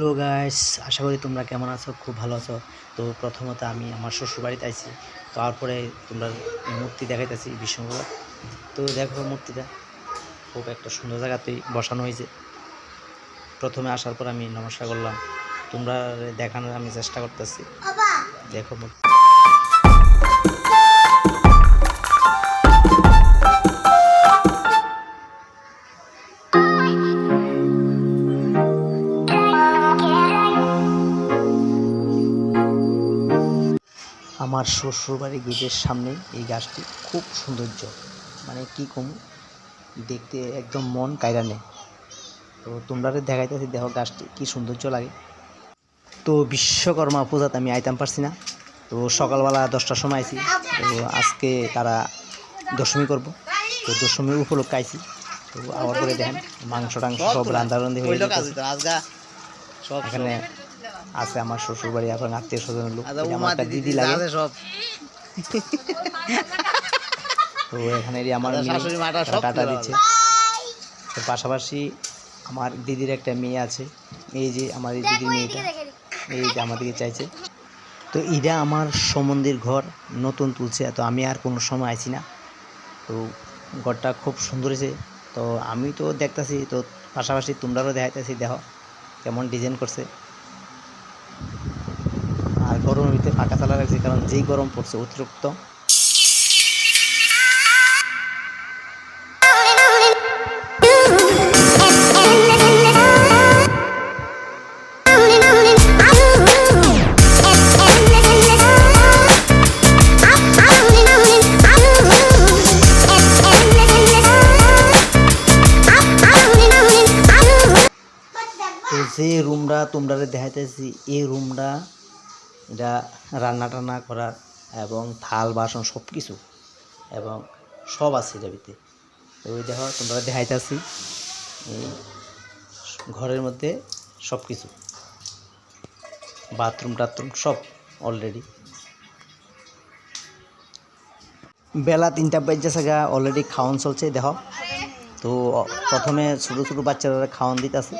Hello guys, আশা করি তোমরা কেমন আছো, খুব ভালো আছো। তো প্রথমত আমি আমার শ্বশুর বাড়িতে আইছি, তারপরে তোমরা মূর্তি দেখাইতেছি বিষ্ণুগুলো। তো দেখো মূর্তিটা খুব একটা সুন্দর জায়গাতেই বসানো হয়েছে। প্রথমে আসার পর আমি নমস্কার করলাম, তোমরা দেখানোর আমি চেষ্টা করতেছি। দেখো মূর্তি আমার শ্বশুরবাড়ি গেটের সামনে এই গাছটি খুব সৌন্দর্য, মানে কি কম, দেখতে একদম মন কায়রা নেয়। তো তোমরা দেখাইতেছি, দেখো গাছটি কি সৌন্দর্য লাগে। তো বিশ্বকর্মা পূজাতে আমি আইতাম পারছি না, তো সকালবেলা 10টার সময় আইছি। তো আজকে তারা দশমী করব, তো দশমীর উপলক্ষে আইছি। তো আবার করে দেখেন মাংস টাংস সব রান্ধারান্ধি হয়ে গেছে। এখানে আছে আমার শ্বশুরবাড়ি, এখন আত্মীয় স্বজনের লোক, আমার একটা দিদি লাগে সব। তো এখানে আমার টাটা দিচ্ছে। তো পাশাপাশি আমার দিদির একটা মেয়ে আছে, এই যে আমার এই দিদির মেয়েটা এই যে আমাদেরকে চাইছে। তো এটা আমার সম্বন্ধীর ঘর, নতুন তুলছে। তো আমি আর কোনো সময় আইছি না, তো ঘরটা খুব সুন্দর হয়েছে। তো আমি তো দেখতেছি, তো পাশাপাশি তোমরাও দেখাইতেছি, দেখো কেমন ডিজাইন করছে। আর গরমের ভিতরে ফাঁকা চালা রাখছি, কারণ যেই গরম পড়ছে অতিরিক্ত। তো যে রুমটা তোমরা দেখাইতেছি, এই রুমটা এটা রান্না টান্না করার এবং থাল বাসন সব কিছু এবং সব আছে এটার ভিতরে। তো ওই দেখো তোমরা দেখাইতেছি, এই ঘরের মধ্যে সব কিছু, বাথরুম টাথরুম সব অলরেডি। বেলা 3টা বাজে জায়গা, অলরেডি খাওয়ান চলছে দেখো। তো প্রথমে ছোটো ছোটো বাচ্চারা খাওয়ান দিতেছে,